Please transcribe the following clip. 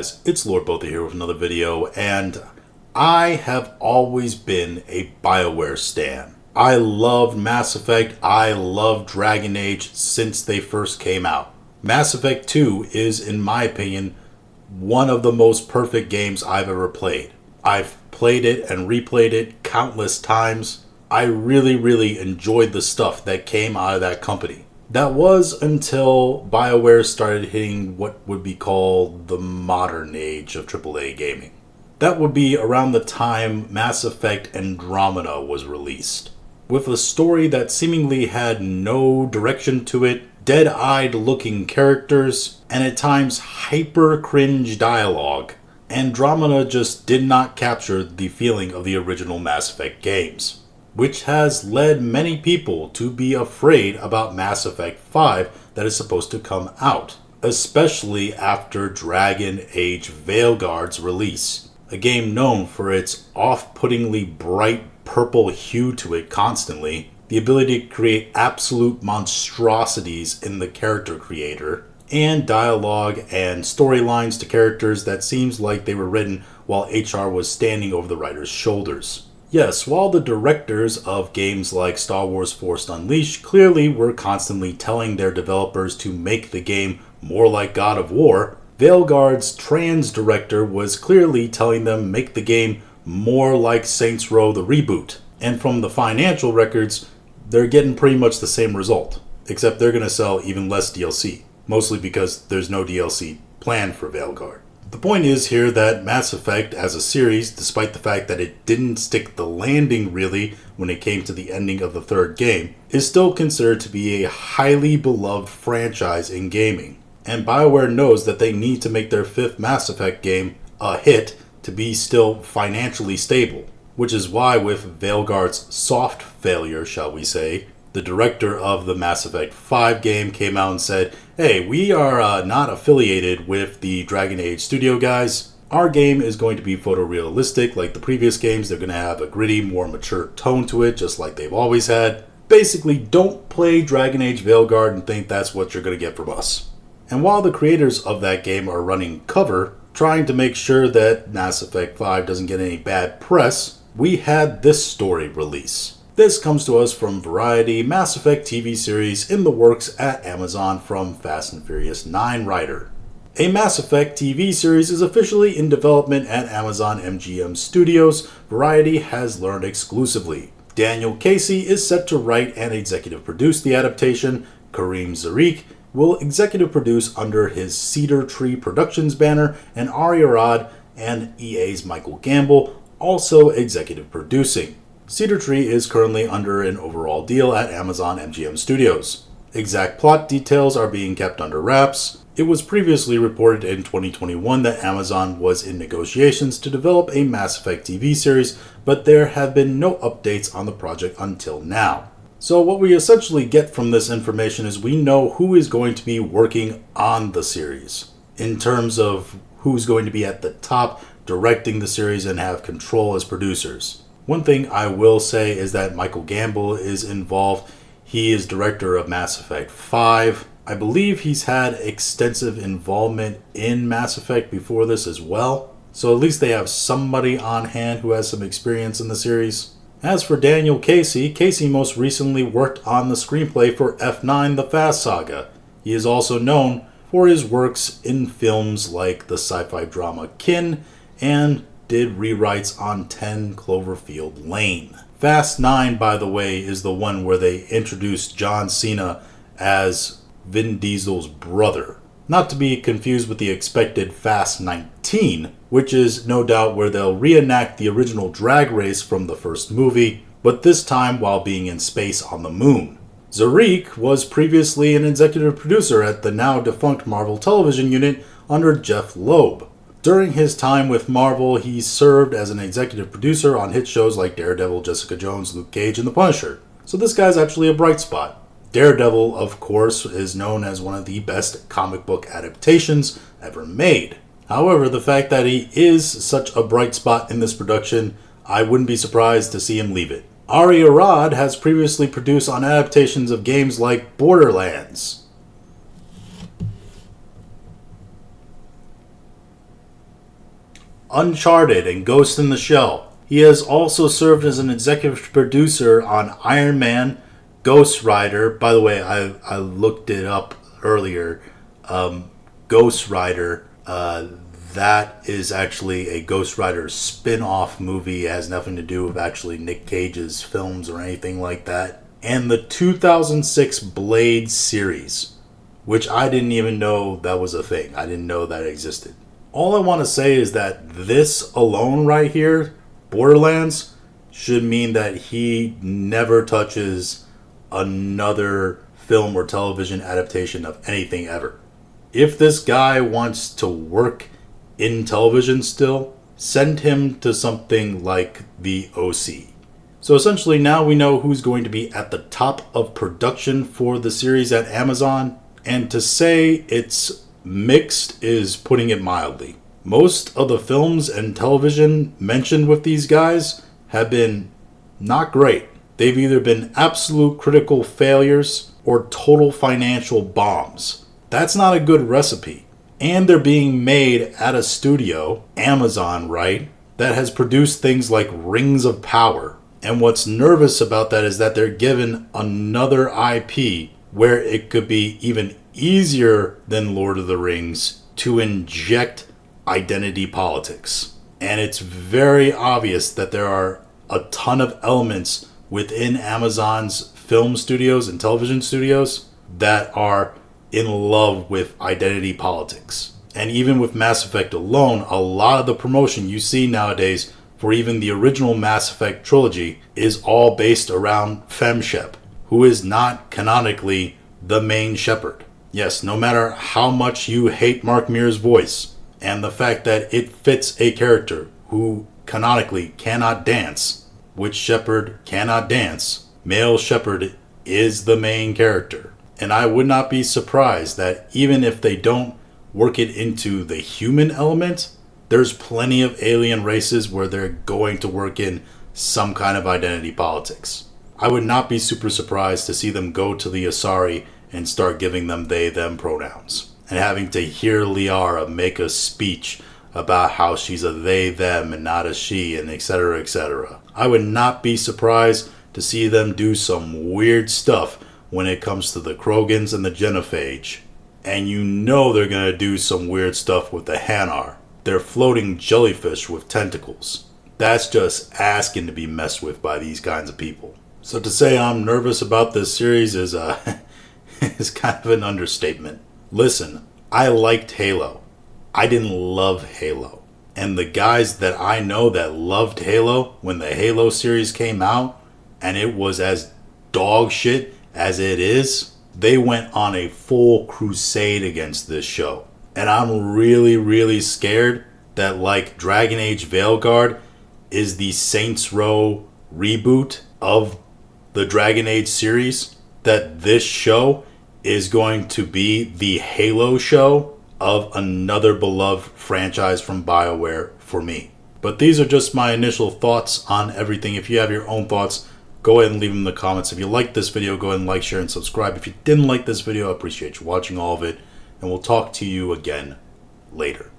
guys? It's Lord Botha here with another video, and I have always been a BioWare stan. I loved Mass Effect, I loved Dragon Age since they first came out. Mass Effect 2 is, in my opinion, one of the most perfect games I've ever played. I've played it and replayed it countless times. I really enjoyed the stuff that came out of that company. That was until BioWare started hitting what would be called the modern age of AAA gaming. That would be around the time Mass Effect Andromeda was released. With a story that seemingly had no direction to it, dead-eyed looking characters, and at times hyper-cringe dialogue, Andromeda just did not capture the feeling of the original Mass Effect games, which has led many people to be afraid about Mass Effect 5 that is supposed to come out, especially after Dragon Age Veilguard's release, a game known for its off-puttingly bright purple hue to it constantly, the ability to create absolute monstrosities in the character creator, and dialogue and storylines to characters that seems like they were written while HR was standing over the writer's shoulders. Yes, while the directors of games like Star Wars Force Unleashed clearly were constantly telling their developers to make the game more like God of War, Veilguard's trans director was clearly telling them make the game more like Saints Row the reboot. And from the financial records, they're getting pretty much the same result, except they're going to sell even less DLC, mostly because there's no DLC planned for Veilguard. The point is here that Mass Effect as a series, despite the fact that it didn't stick the landing really when it came to the ending of the third game, is still considered to be a highly beloved franchise in gaming. And BioWare knows that they need to make their fifth Mass Effect game a hit to be still financially stable, which is why with Veilguard's soft failure, shall we say, the director of the Mass Effect 5 game came out and said, hey, we are not affiliated with the Dragon Age studio guys. Our game is going to be photorealistic like the previous games. They're going to have a gritty, more mature tone to it, just like they've always had. Basically, don't play Dragon Age Veilguard and think that's what you're going to get from us. And while the creators of that game are running cover, trying to make sure that Mass Effect 5 doesn't get any bad press, we had this story release. This comes to us from Variety, Mass Effect TV series in the works at Amazon from Fast and Furious 9 writer. A Mass Effect TV series is officially in development at Amazon MGM Studios, Variety has learned exclusively. Daniel Casey is set to write and executive produce the adaptation. Karim Zarek will executive produce under his Cedar Tree Productions banner, and Ari Arad and EA's Michael Gamble also executive producing. Cedar Tree is currently under an overall deal at Amazon MGM Studios. Exact plot details are being kept under wraps. It was previously reported in 2021 that Amazon was in negotiations to develop a Mass Effect TV series, but there have been no updates on the project until now. So what we essentially get from this information is we know who is going to be working on the series, in terms of who's going to be at the top directing the series and have control as producers. One thing I will say is that Michael Gamble is involved. He is director of Mass Effect 5. I believe he's had extensive involvement in Mass Effect before this as well. So at least they have somebody on hand who has some experience in the series. As for Daniel Casey, Casey most recently worked on the screenplay for F9 The Fast Saga. He is also known for his works in films like the sci-fi drama Kin, and did rewrites on 10 Cloverfield Lane. Fast 9, by the way, is the one where they introduced John Cena as Vin Diesel's brother. Not to be confused with the expected Fast 19, which is no doubt where they'll reenact the original drag race from the first movie, but this time while being in space on the moon. Zarek was previously an executive producer at the now defunct Marvel television unit under Jeff Loeb. During his time with Marvel, he served as an executive producer on hit shows like Daredevil, Jessica Jones, Luke Cage, and The Punisher. So this guy's actually a bright spot. Daredevil, of course, is known as one of the best comic book adaptations ever made. However, the fact that he is such a bright spot in this production, I wouldn't be surprised to see him leave it. Ari Arad has previously produced on adaptations of games like Borderlands. Uncharted and Ghost in the Shell. He has also served as an executive producer on Iron Man, Ghost Rider. By the way, I looked it up earlier. Ghost Rider, that is actually a Ghost Rider spin-off movie. It has nothing to do with actually Nick Cage's films or anything like that. And the 2006 Blade series, which I didn't even know that was a thing. I didn't know that existed. All I want to say is that this alone right here, Borderlands, should mean that he never touches another film or television adaptation of anything ever. If this guy wants to work in television still, send him to something like the OC. So essentially now we know who's going to be at the top of production for the series at Amazon, and to say it's mixed is putting it mildly. Most of the films and television mentioned with these guys have been not great. They've either been absolute critical failures or total financial bombs. That's not a good recipe. And they're being made at a studio, Amazon, right, that has produced things like Rings of Power. And what's nervous about that is that they're given another IP where it could be even easier than Lord of the Rings to inject identity politics. And it's very obvious that there are a ton of elements within Amazon's film studios and television studios that are in love with identity politics. And even with Mass Effect alone, a lot of the promotion you see nowadays for even the original Mass Effect trilogy is all based around FemShep, who is not canonically the main Shepard. Yes, no matter how much you hate Mark Meer's voice and the fact that it fits a character who canonically cannot dance, which Shepard cannot dance, male Shepard is the main character. And I would not be surprised that even if they don't work it into the human element, there's plenty of alien races where they're going to work in some kind of identity politics. I would not be super surprised to see them go to the Asari and start giving them they, them pronouns. And having to hear Liara make a speech about how she's a they, them and not a she, and etc, etc. I would not be surprised to see them do some weird stuff when it comes to the Krogans and the Genophage. And you know they're going to do some weird stuff with the Hanar. They're floating jellyfish with tentacles. That's just asking to be messed with by these kinds of people. So to say I'm nervous about this series is is kind of an understatement. Listen, I liked Halo. I didn't love Halo. And the guys that I know that loved Halo when the Halo series came out, and it was as dog shit as it is, they went on a full crusade against this show. And I'm really, really scared that like Dragon Age Veilguard is the Saints Row reboot of the Dragon Age series, that this show is going to be the Halo show of another beloved franchise from BioWare for me. But these are just my initial thoughts on everything. If you have your own thoughts, go ahead and leave them in the comments. If you liked this video, go ahead and like, share, and subscribe. If you didn't like this video, I appreciate you watching all of it. And we'll talk to you again later.